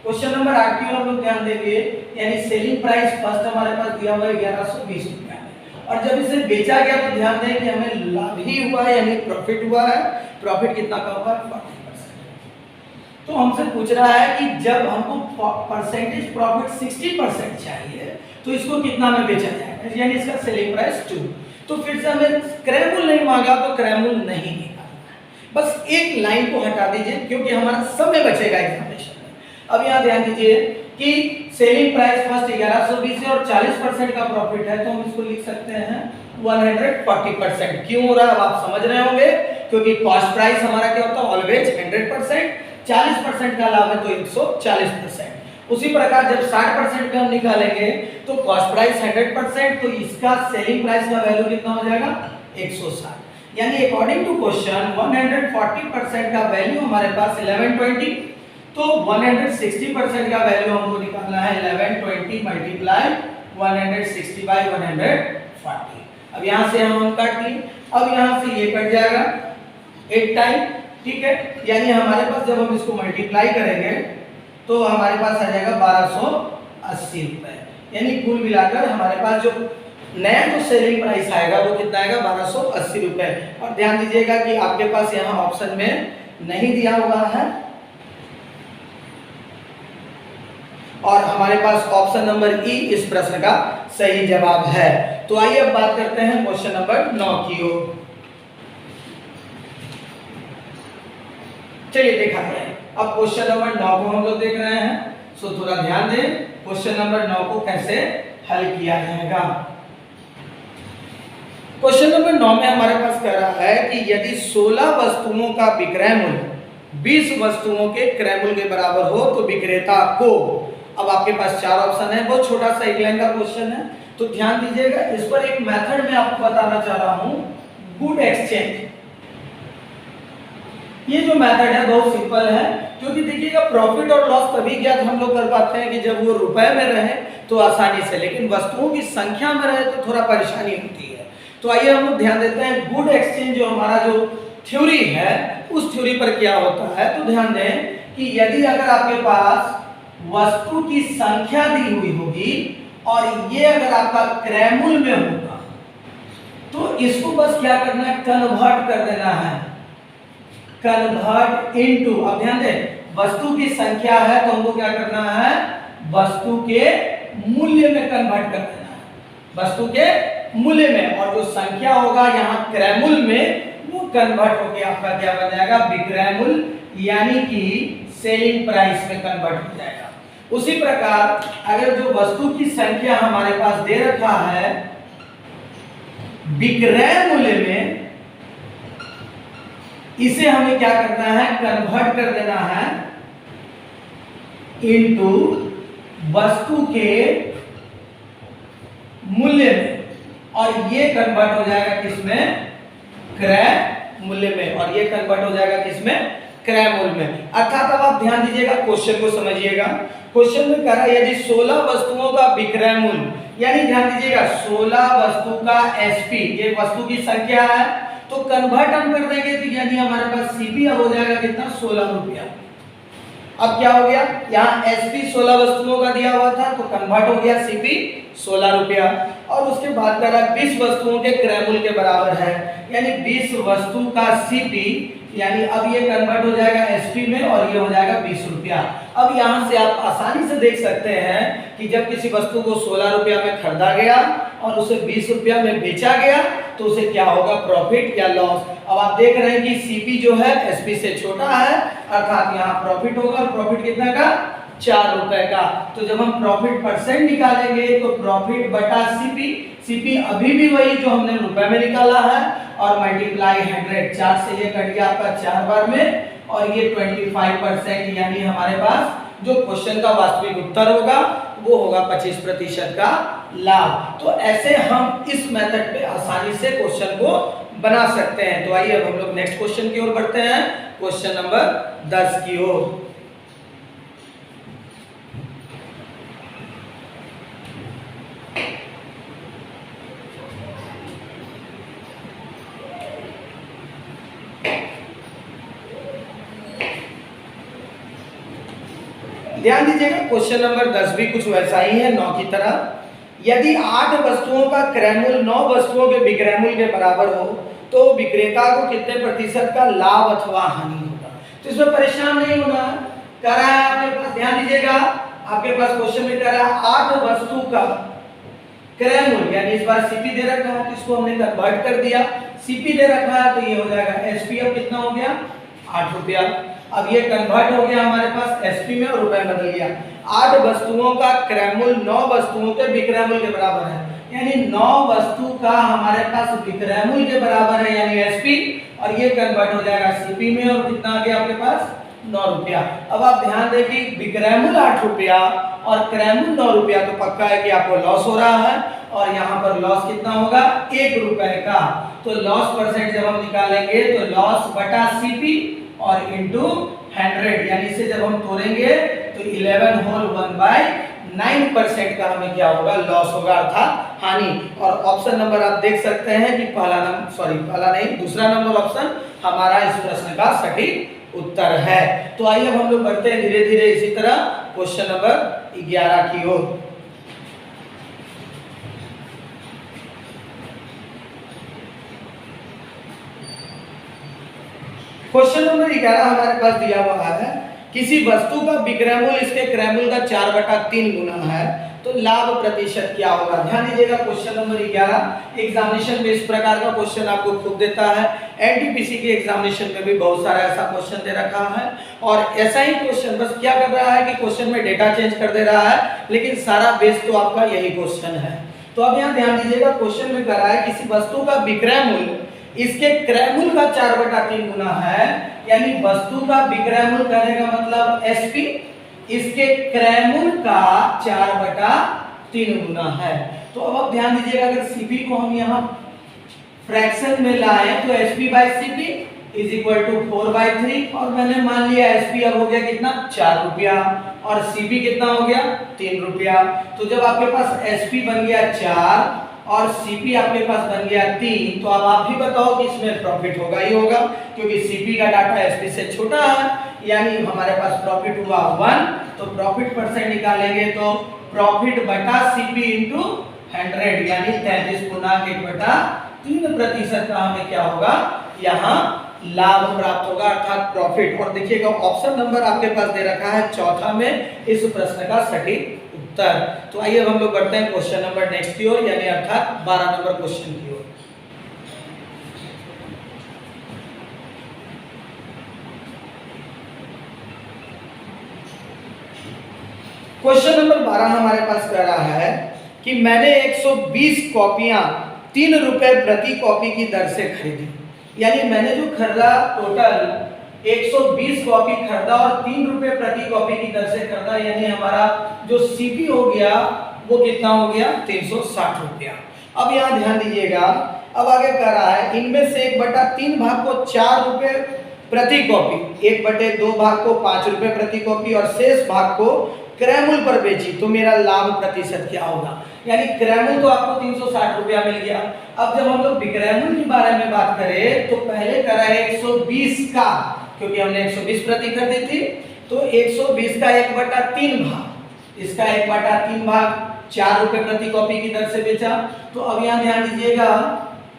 क्वेश्चन नंबर 8 की हम लोग ध्यान देंगे, यानी सेलिंग प्राइस फर्स्ट हमारे पास दिया हुआ है 1120 रुपया में और जब इसे बेचा गया तो ध्यान दें कि हमें लाभ ही हुआ है यानी प्रॉफिट हुआ है। प्रॉफिट कितना का हुआ है 40%। तो हमसे पूछ रहा है कि जब हमको परसेंटेज प्रॉफिट 60% चाहिए तो इसको कितना में बेचा जाएगा, यानी इसका सेलिंग प्राइस 2। तो फिर से हमें क्रैमूल नहीं मांगा तो क्रैमूल नहीं निकालना, बस एक लाइन को हटा दीजिए क्योंकि हमारा समय बचेगा एग्जामिनेशन। अब यहाँ ध्यान दीजिए कि सेलिंग प्राइस फर्स्ट 1120 है और 40% का प्रॉफिट है, तो हम इसको लिख सकते हैं 140%। क्यों हो रहा है आप समझ रहे होंगे, क्योंकि कॉस्ट प्राइस हमारा क्या होता है ऑलवेज 100%, 40% का लाभ है तो 140%। उसी प्रकार जब 60% पे हम निकालेंगे तो कॉस्ट प्राइस 100%, तो इसका सेलिंग प्राइस का वैल्यू कितना हो जाएगा 160। यानी अकॉर्डिंग टू क्वेश्चन 140% का वैल्यू हमारे पास 1120, तो 160% का वैल्यू हमको निकालना है 1120 मल्टीप्लाई 160 बाई 140। अब यहाँ से हम काट दिए, अब यहाँ से ये कट जाएगा 8 टाइम, ठीक है। यानी हमारे पास जब हम इसको मल्टीप्लाई करेंगे तो हमारे पास आ जाएगा 1280 रुपए, यानी कुल मिलाकर हमारे पास जो नया जो सेलिंग प्राइस आएगा वो कितना आएगा 1280 रुपए। और ध्यान दीजिएगा कि आपके पास यहाँ ऑप्शन में नहीं दिया हुआ है और हमारे पास ऑप्शन नंबर ई इस प्रश्न का सही जवाब है। तो आइए अब बात करते हैं क्वेश्चन नंबर 9 की ओर। चलिए देखा जाए, अब क्वेश्चन नंबर 9 को हम लोग देख रहे हैं। सो थोड़ा ध्यान दें क्वेश्चन नंबर 9 को कैसे हल किया जाएगा। क्वेश्चन नंबर 9 में हमारे पास कह रहा है कि यदि 16 वस्तुओं का विक्रय मूल्य 20 वस्तुओं के क्रय मूल्य के बराबर हो तो विक्रेता को, अब आपके पास 4 ऑप्शन है, बहुत छोटा सा एक लाइन का क्वेश्चन है, तो ध्यान दीजिएगा। इस पर एक मेथड मैं आपको बताना चाह रहा हूं, गुड एक्सचेंज। ये जो मेथड है बहुत सिंपल है, क्योंकि देखिएगा प्रॉफिट और लॉस तभी ज्ञात हम लोग कर पाते हैं कि जब वो रुपए में रहे तो आसानी से, लेकिन वस्तुओं की संख्या में रहे तो थोड़ा परेशानी होती है। तो आइए हम लोग ध्यान देते हैं गुड एक्सचेंज जो हमारा जो थ्योरी है उस थ्योरी पर क्या होता है। तो ध्यान दें कि यदि अगर आपके पास वस्तु की संख्या दी हुई होगी और ये अगर आपका क्रयमूल में होगा तो इसको बस क्या करना है, कन्वर्ट कर देना है, कन्वर्ट इनटू। अब ध्यान दें वस्तु की संख्या है तो हमको क्या करना है, वस्तु के मूल्य में कन्वर्ट कर देना है, वस्तु के मूल्य में, और जो संख्या होगा यहाँ क्रयमूल में वो कन्वर्ट होकर आपका क्या बन जाएगा, विक्रयमूल यानी कि सेलिंग प्राइस में कन्वर्ट हो जाएगा। उसी प्रकार अगर जो वस्तु की संख्या हमारे पास दे रखा है विक्रय मूल्य में, इसे हमें क्या करना है, कन्वर्ट कर देना है इनटू वस्तु के मूल्य में, और ये कन्वर्ट हो जाएगा किसमें, क्रय मूल्य में, और ये कन्वर्ट हो जाएगा किसमें, क्रय मूल्य में। अर्थात अब आप ध्यान दीजिएगा, क्वेश्चन को समझिएगा। क्वेश्चन में कह रहा है यदि 16 वस्तुओं का विक्रय मूल्य, यानी ध्यान दीजिएगा 16 वस्तु का एसपी, ये वस्तु की संख्या है, तो कन्वर्ट हम कर देंगे तो यानी हमारे पास सीपी अब हो जाएगा कितना, 16 रुपया। अब क्या हो गया, यहाँ एसपी 16 वस्तुओं का दिया हुआ था तो कन्वर्ट हो गया सीपी 16 रुपया, और उसके बाद कह रहा 20 वस्तुओं के क्रय मूल्य के बराबर है, यानी 20 वस्तु का सीपी, यानी अब ये कन्वर्ट हो जाएगा एसपी में और ये हो जाएगा 20 रुपया। अब यहाँ से आप आसानी से देख सकते हैं कि जब किसी वस्तु को 16 रुपया में खरीदा गया और उसे 20 रुपया में बेचा गया तो उसे क्या होगा, प्रॉफिट या लॉस। अब आप देख रहे हैं कि सीपी जो है एसपी से छोटा है, अर्थात यहाँ प्रॉफिट होगा, और प्रॉफिट कितना का, 4 रुपए का। तो जब हम प्रॉफिट परसेंट निकालेंगे तो प्रॉफिट बटा सीपी, सीपी अभी भी वही जो हमने रुपए में निकाला है, और मल्टीप्लाई 100, 4 से ये कट गया आपका 4 बार में, और ये 25%, यानी हमारे पास जो क्वेश्चन का वास्तविक उत्तर होगा वो होगा 25% का लाभ। तो ऐसे हम इस मेथड पे आसानी से क्वेश्चन को बना सकते हैं। तो आइए अब हम लोग नेक्स्ट क्वेश्चन की ओर बढ़ते हैं, क्वेश्चन नंबर 10 की ओर। ध्यान दीजिएगा क्वेश्चन नंबर 10 भी कुछ वैसा ही है 9 की तरह। यदि 8 वस्तुओं का क्रय मूल्य 9 वस्तुओं के विक्रय मूल्य के बराबर हो तो विक्रेता को कितने प्रतिशत का लाभ अथवा हानि होगा। तो इसमें परेशान नहीं होना है, कह रहा है आपके पास, ध्यान दीजिएगा आपके पास क्वेश्चन में कह रहा है 8 वस्तु का क्रय मूल्य, यानी इस बार सीपी दे रखा है तो इसको हमने कन्वर्ट कर दिया, सीपी दे रखा है तो ये हो जाएगा एसपी, अब कितना हो गया, 8 रुपया। अब ये कन्वर्ट हो गया हमारे पास एसपी में और रुपए बदल गया। 8 वस्तुओं का क्रय मूल्य 9 वस्तुओं के विक्रय मूल्य के बराबर है, यानी 9 वस्तु का हमारे पास विक्रय मूल्य के बराबर है यानी एसपी, और ये कन्वर्ट हो जाएगा सीपी में, और कितना आ गया आपके पास, 9 रुपया। अब आप ध्यान दें कि विक्रय मूल्य 8 रुपया और क्रय मूल्य 9 रुपया, तो पक्का है कि आपको लॉस हो रहा है, और यहाँ पर लॉस कितना होगा, 1 रुपए का। तो लॉस परसेंट जब हम निकालेंगे तो लॉस बटा सीपी और इनटू 100, यानी इसे जब हम तोड़ेंगे तो 11 होल 1/9% का हमें क्या होगा, लॉस होगा, अर्थात हानि। और ऑप्शन नंबर आप देख सकते हैं कि दूसरा नंबर ऑप्शन हमारा इस प्रश्न का सटीक उत्तर है। तो आइए अब हम लोग बढ़ते हैं धीरे धीरे इसी तरह क्वेश्चन नंबर 11 की ओर। क्वेश्चन नंबर 11 हमारे पास दिया हुआ है, किसी वस्तु का विक्रय मूल्य इसके क्रय मूल्य का 4/3 गुना है तो लाभ प्रतिशत क्या होगा। ध्यान दीजिएगा क्वेश्चन नंबर 11 एग्जामिनेशन में इस प्रकार का क्वेश्चन आपको खूब देता है, एनटीपीसी के एग्जामिनेशन में भी बहुत सारा ऐसा क्वेश्चन दे रखा है, और ऐसा ही क्वेश्चन बस क्या कर रहा है कि क्वेश्चन में डेटा चेंज कर दे रहा है, लेकिन सारा बेस तो आपका यही क्वेश्चन है। तो अब यहाँ ध्यान दीजिएगा क्वेश्चन में कर रहा है किसी वस्तु का विक्रय मूल्य इसके क्रय मूल्य का 4/3 गुना है, यानी वस्तु का विक्रय मूल्य कहने का मतलब एसपी, इसके क्रय मूल्य का 4/3 गुना है। तो अब आप ध्यान दीजिएगा अगर सीपी को हम यहाँ फ्रैक्शन में लाएं तो SP by CP is equal to 4/3, और मैंने मान लिया एसपी अब हो गया कितना, 4 रुपया, और सीपी कितना हो गया, 3 रुपया। तो जब आपके पास एसपी बन गया 4 और सीपी आपके पास बन गया 3, तो अब आप भी बताओ कि इसमें प्रॉफिट होगा ही होगा, क्योंकि सीपी का डाटा एसपी से छोटा है, यानी हमारे पास प्रॉफिट हुआ 1, तो प्रॉफिट परसेंट निकालेंगे तो प्रॉफिट बटा सीपी इंटू 100, यानी 33.1/3% का हमें क्या होगा, यहाँ लाभ प्राप्त होगा, अर्थात प्रॉफिट। और देखिएगा ऑप्शन नंबर आपके पास दे रखा है चौथा में इस प्रश्न का सटीक उत्तर। तो आइए अब हम लोग बढ़ते हैं क्वेश्चन नंबर नेक्स्ट की ओर, यानी अर्थात 12 नंबर क्वेश्चन की ओर। क्वेश्चन नंबर 12 हमारे पास कह रहा है कि मैंने 120 कॉपियां 3 रुपए प्रति कॉपी की दर से खरीदी, यानी मैंने जो खरीदा टोटल 120 कॉपी खरीदा और 3 रुपए प्रति कॉपी की दर से खरीदा, यानी हमारा जो सीपी हो गया वो कितना हो गया, 360 रुपया। अब यहाँ ध्यान दीजिएगा, अब आगे कह रहा है इनमें से 1/3 भाग को 4 रुपए प्रति कॉपी, 1/2 भाग को 5 रुपए प्रति कॉपी और शेष भाग को क्रय मूल्य पर बेची, तो मेरा लाभ प्रतिशत क्या होगा। यानी क्रय मूल्य तो आपको 360 रुपया मिल गया। अब जब हम लोग विक्रय मूल्य के बारे में बात करें तो पहले करा है 120 का, क्योंकि हमने 120 प्रति खरीदी थी, तो 120 का 1/3 भाग, इसका 1/3 भाग 4 रुपए प्रति कॉपी की दर से बेचा। तो अब यहाँ ध्यान दीजिएगा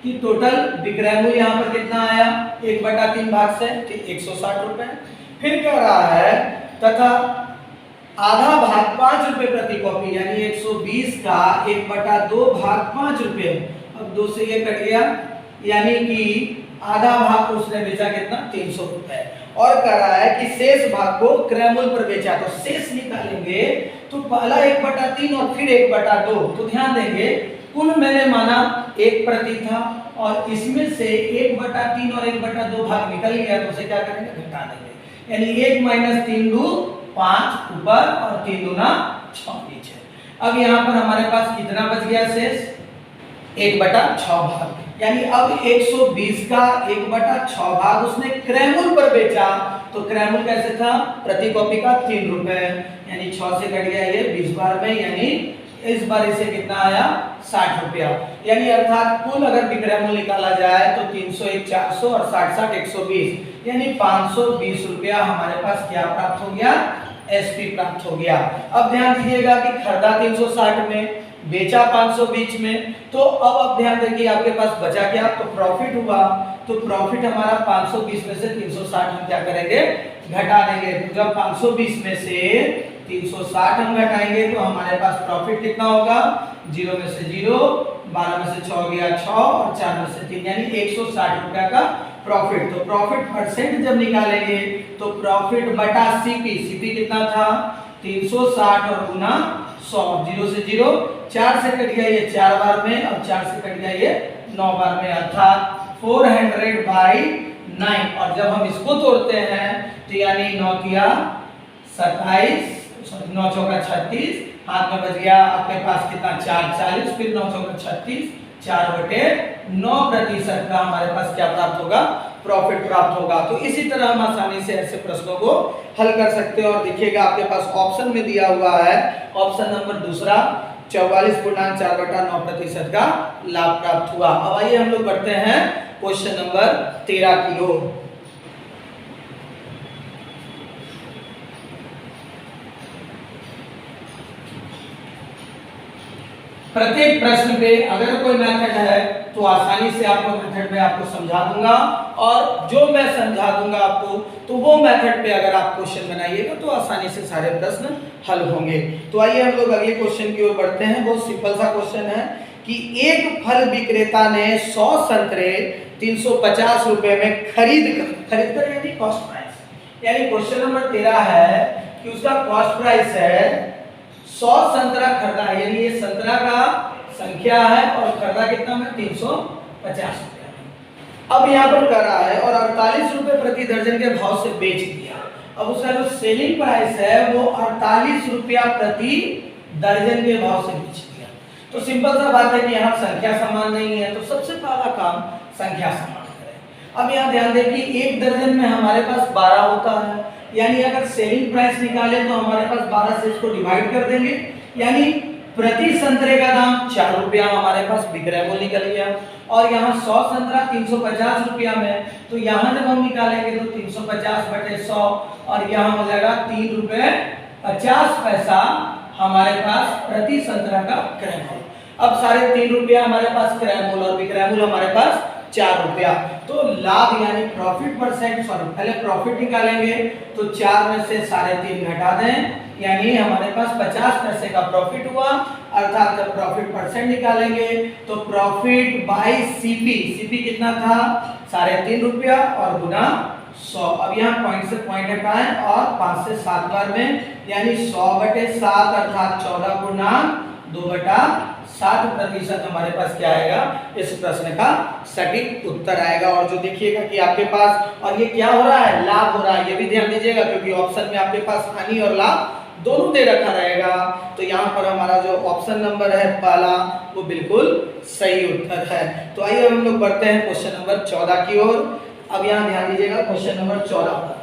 कि टोटल विक्रय मूल्य यहाँ पर कितना आया, 1/3 भाग से 160 रुपए। फिर कह रहा है तथा आधा भाग 5 रुपए प्रति कॉपी, यानी 120 का 1/2 भाग 5 रुपए। अब 2 से ये कट गया, यानी कि आधा भाग को उसने बेचा कितना, 300 रुपए। और कह रहा है कि शेष भाग को क्रय मूल्य पर बेचा, तो शेष निकालेंगे तो पहला 1/3 और फिर 1/2, तो ध्यान देंगे कुल मैंने माना 1 प्रति था और इसमें से 1/3 और 1/2 भाग निकल गया, तो उसे क्या करेंगे, घटा देंगे, यानी 1 - 3 2 5 ऊपर और 3 दूना 6 नीचे। अब यहाँ पर हमारे पास कितना बच गया शेष, 1/6 भाग, यानी अब 120 का 1/6 भाग उसने क्रय मूल्य पर बेचा, तो क्रय मूल्य कैसे था, प्रति कॉपी का 3 रुपए, यानी 6 से कट गया ये 20 बार में, यानी इस बार इसे कितना आया, 60 रुपया। यानी अर्थात कुल अगर विक्रय मूल्य निकाला जाए तो 301 400 और 60 60 120, यानी 520 रुपया हमारे पास क्या प्राप्त हो गया, एसपी प्राप्त हो गया। अब ध्यान दीजिएगा कि खरीदा 360 में, बेचा 520 में, तो अब ध्यान देखिए आपके पास बचा क्या, तो प्रॉफिट हुआ, तो प्रॉफिट हमारा 520 में से 360 हम क्या करेंगे, घटा देंगे। तो जब 520 में से 360 हम घटाएंगे तो हमारे पास प्रॉफिट कितना होगा, 0 में से 0, 12 में से 6 गया 6 और 4 में से 3, यानी 160 रुपया का प्रॉफिट। तो प्रॉफिट परसेंट जब निकालेंगे तो प्रॉफिट बटा सीपी, सीपी कितना था, 360 और गुना 100, 0 से 0, 4 से कट गया ये 4 बार में, अब 4 से कट गया ये 9 बार में, अर्थात 400/9। और जब हम इसको तोड़ते हैं तो यानी 9 तिया 27, 9 चौका 36, हाथ में बच गया आपके पास कितना, 4 40, फिर 9 चौका 36, 4/9% का हमारे पास क्या प्राप्त होगा, प्रॉफिट प्राप्त होगा। तो इसी तरह हम आसानी से ऐसे प्रश्नों को हल कर सकते हैं। और देखिएगा आपके पास ऑप्शन में दिया हुआ है, ऑप्शन नंबर दूसरा 44.4/9% का लाभ प्राप्त हुआ। अब आइए हम लोग बढ़ते हैं क्वेश्चन नंबर 13 की ओर। प्रत्येक प्रश्न पे अगर कोई मेथड है तो आसानी से आपको मेथड में आपको समझा दूंगा, और जो मैं समझा दूंगा आपको तो वो मेथड पे अगर आप क्वेश्चन बनाइएगा तो आसानी से सारे प्रश्न हल होंगे। तो आइए हम लोग अगले क्वेश्चन की ओर बढ़ते हैं। बहुत सिंपल सा क्वेश्चन है कि एक फल विक्रेता ने 100 संतरे 350 रुपए में खरीद कर यानी कॉस्ट प्राइस, यानी क्वेश्चन नंबर 13 है कि उसका कॉस्ट प्राइस है 100 संतरा खरीदा है, यानी ये संतरा का संख्या है और खरीदा कितना में 350 रुपया। अब यहाँ पर कर रहा है और 48 रुपए प्रति दर्जन के भाव से बेच दिया। अब उसका जो सेलिंग प्राइस है वो 48 रुपया प्रति दर्जन के भाव से बेच दिया। तो सिंपल सा बात है कि यहाँ संख्या समान नहीं है, तो सबसे पहला काम संख्या समान करें। अब यहाँ ध्यान दें कि एक दर्जन में हमारे पास 12 होता है, यानी अगर सेलिंग प्राइस निकाले तो हमारे पास 12 से इसको डिवाइड कर देंगे, यानी प्रति संतरे का दाम 4 रुपया हमारे पास विक्रय मूल्य निकल गया, और यहाँ 100 संतरा 350 रुपया में, तो यहाँ जब हम निकालेंगे तो 350 बटे 100 और यहाँ हो जाएगा 3 रुपये 50 पैसा हमारे पास प्रति संतरा का क्रय मूल्य। अब साढ़े 3 रुपया हमारे पास क्रय मूल्य और विक्रय मूल्य हमारे पास 4 रुपया, तो लाभ यानी प्रॉफिट परसेंट, सॉरी पहले प्रॉफिट निकालेंगे तो 4 में से 3.5 घटा दें, यानी हमारे पास 50 पैसे का प्रॉफिट हुआ, अर्थात जब प्रॉफिट परसेंट निकालेंगे तो प्रॉफिट बाय सीपी, सीपी कितना था 3.5 रुपया और गुना 100। अब यहाँ पॉइंट से पॉइंट हटाएं और 5 से 7 बार में, यानी 100 बटे 7 अर्थात 14 गुना 2/7% हमारे पास क्या आएगा, इस प्रश्न का सटीक उत्तर आएगा। और जो देखिएगा कि आपके पास, और ये क्या हो रहा है, लाभ हो रहा है, ये भी ध्यान दीजिएगा क्योंकि ऑप्शन में आपके पास हानि और लाभ दोनों दे रखा रहेगा। तो यहाँ पर हमारा जो ऑप्शन नंबर है पहला वो बिल्कुल सही उत्तर है। तो आइए हम लोग बढ़ते हैं क्वेश्चन नंबर 14 की ओर। अब यहाँ ध्यान दीजिएगा क्वेश्चन नंबर 14 पर।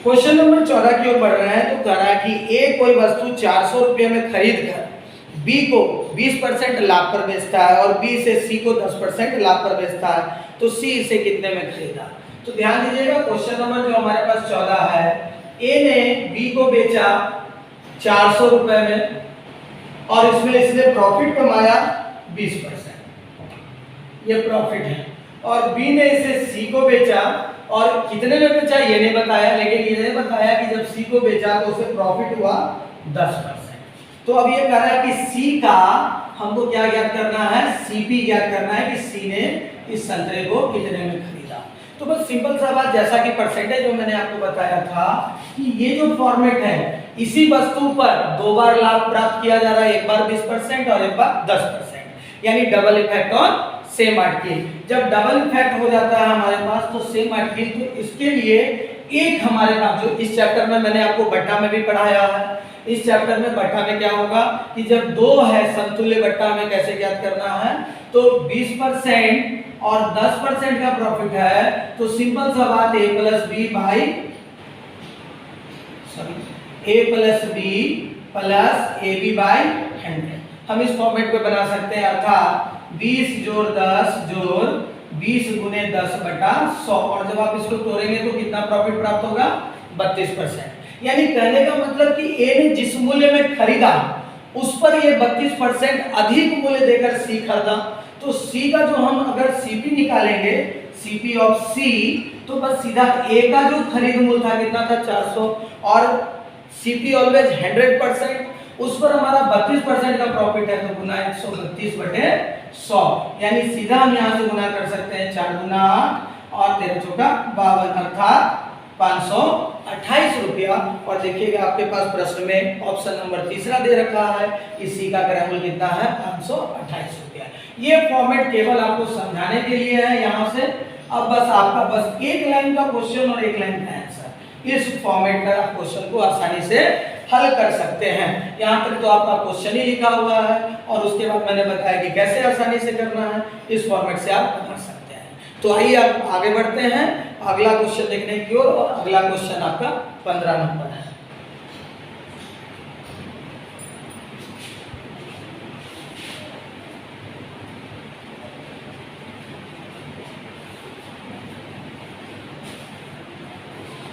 क्वेश्चन नंबर 14 की ओर बढ़ रहे हैं। तो कह रहा है कि ए कोई वस्तु 400 रुपये में खरीद कर बी को 20% लाभ पर बेचता है और बी से सी को 10% लाभ पर बेचता है, तो सी इसे कितने में खरीदा। तो ध्यान दीजिएगा क्वेश्चन नंबर जो हमारे पास 14 है, ए ने बी को बेचा 400 रुपये में और इसमें इसने प्रॉफिट कमाया 20%, ये प्रॉफिट है, और बी ने इसे सी को बेचा और कितने में बेचा ये नहीं बताया, लेकिन ये नहीं बताया कि जब सी को बेचा तो उसे प्रॉफिट हुआ 10%। तो अब ये कह रहा है कि सी का हमको क्या ज्ञात करना है, सीपी ज्ञात करना है कि सी ने इस संतरे को कितने में खरीदा। तो बस सिंपल सा बात, जैसा कि परसेंटेज जो मैंने आपको बताया था कि ये जो फॉर्मेट है, इसी वस्तु पर 2 बार लाभ प्राप्त किया जा रहा है, एक बार 20% और एक बार 10%, यानी double effect on same article. जब डबल इफेक्ट हो जाता है हमारे पास तो सेम आर्टिकल, तो इसके लिए एक हमारे पास जो इस चैप्टर में मैंने आपको बट्टा में भी पढ़ाया है, इस चैप्टर में बट्टा में क्या होगा कि जब 2 है समतुल्य बट्टा में कैसे ज्ञात करना है, तो 20% और 10% का प्रॉफिट है, तो सिंपल सा बात a plus B by a plus B plus A B by 100 हम इस फॉर्मेट पे बना सकते हैं, अर्थात 20 जोड़ 10 जोड़ 20 गुने 10/100, और जब आप इसको तोड़ेंगे तो कितना प्रॉफिट प्राप्त होगा 32%। यानी कहने का मतलब कि ए ने जिस मूल्य में खरीदा उस पर ये 32% अधिक मूल्य देकर सी खरीदा। तो सी का जो हम अगर सीपी निकालेंगे, सीपी ऑफ सी, तो बस सीधा ए का जो खरीद मूल्य था कितना था 400, और सीपी ऑलवेज 100%, उस पर हमारा 32% का प्रॉफिट है, तो गुना 132/100, यानी सीधा हम यहाँ से गुना कर सकते हैं 4 गुना 8 और 13 चौका 52, अर्थात 528 रुपया। और देखिएगा आपके पास प्रश्न में ऑप्शन नंबर तीसरा दे रखा है कि सी का क्रय मूल्य कितना है 528 रुपया। ये फॉर्मेट केवल आपको समझाने के लिए है यहाँ से। अब बस आपका बस एक लाइन का क्वेश्चन और एक लाइन का आंसर, इस फॉर्मेट का आप क्वेश्चन को आसानी से हल कर सकते हैं। यहाँ तक तो आपका क्वेश्चन ही लिखा हुआ है और उसके बाद मैंने बताया कि कैसे आसानी से करना है, इस फॉर्मेट से आप बना सकते हैं। तो आइए आप आगे बढ़ते हैं अगला क्वेश्चन देखने की ओर, और अगला क्वेश्चन आपका 15 नंबर है।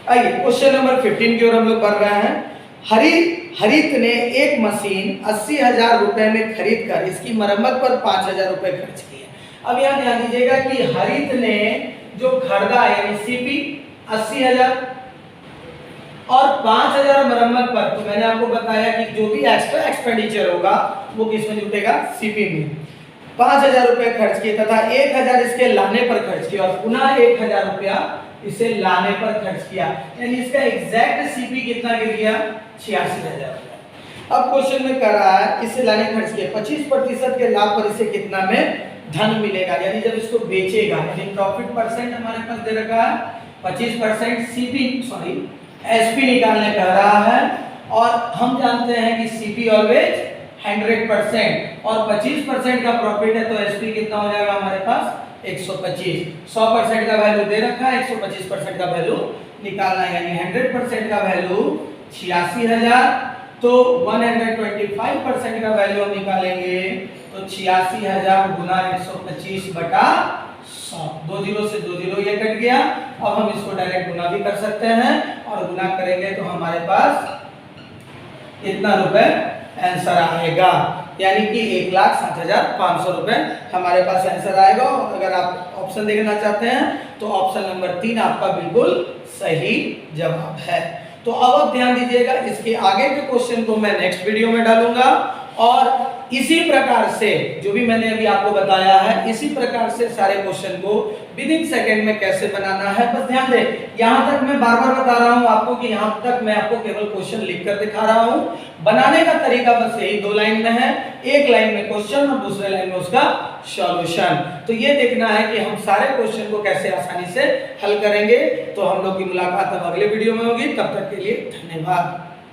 आइए क्वेश्चन नंबर 15 की ओर हम लोग बढ़ रहे हैं। हरित ने एक मशीन 80,000 रुपए में खरीद कर इसकी मरम्मत पर 5,000 रुपए खर्च किए। अब यहाँ ध्यान दीजिएगा कि हरित ने जो खरीदा यानी सीपी 80,000 और 5,000 मरम्मत पर, तो मैंने आपको बताया कि जो भी एक्स्ट्रा एक्सपेंडिचर होगा वो किस में जुटेगा, सीपी में। 5,000 रुपए खर्च किए तथा 1,000 इसके लाने पर खर्च किया और पुनः 1,000 रुपया इसे लाने पर खर्च किया, यानी इसका एग्जैक्ट सीपी कितना गिर गया 86,000 रुपया। अब क्वेश्चन में कह रहा है इसे लाने खर्च किए 25% के लाभ पर इसे कितना में धन मिलेगा, यानी जब इसको बेचेगा, यानी प्रॉफिट परसेंट हमारे पास दे रखा है 25%, सीपी सॉरी एसपी निकालने कह रहा है, और हम जानते हैं कि सीपी ऑलवेज 100% और 25% का प्रॉफिट है, तो एसपी कितना हो जाएगा हमारे पास 125। 100% का वैल्यू दे रखा है, 125% का वैल्यू निकालना है, यानी 100% का वैल्यू 86,000, तो 125% का वैल्यू हम निकालेंगे तो 86,000 गुना 125 बटा 100। 2 जीरो से 2 जीरो ये कट गया। अब हम इसको डायरेक्ट गुना भी कर सकते हैं, और गुना करेंगे तो हमारे पास इतना रुपए आंसर आएगा, यानी कि 1,60,500 रुपए हमारे पास आंसर आएगा। और अगर आप ऑप्शन देखना चाहते हैं तो ऑप्शन नंबर 3 आपका बिल्कुल सही जवाब है। तो अब आप ध्यान दीजिएगा, इसके आगे के क्वेश्चन को मैं नेक्स्ट वीडियो में डालूंगा, और इसी प्रकार से जो भी मैंने अभी आपको बताया है, इसी प्रकार से सारे क्वेश्चन को विद इन सेकेंड में कैसे बनाना है, बस ध्यान दें। यहां तक मैं बार बार बता रहा हूं आपको कि यहां तक मैं आपको केवल क्वेश्चन लिखकर दिखा रहा हूं। बनाने का तरीका बस यही 2 लाइन में है, एक लाइन में क्वेश्चन और दूसरे लाइन में उसका सॉल्यूशन। तो ये देखना है कि हम सारे क्वेश्चन को कैसे आसानी से हल करेंगे। तो हम लोग की मुलाकात अब अगले वीडियो में होगी, तब तक के लिए धन्यवाद।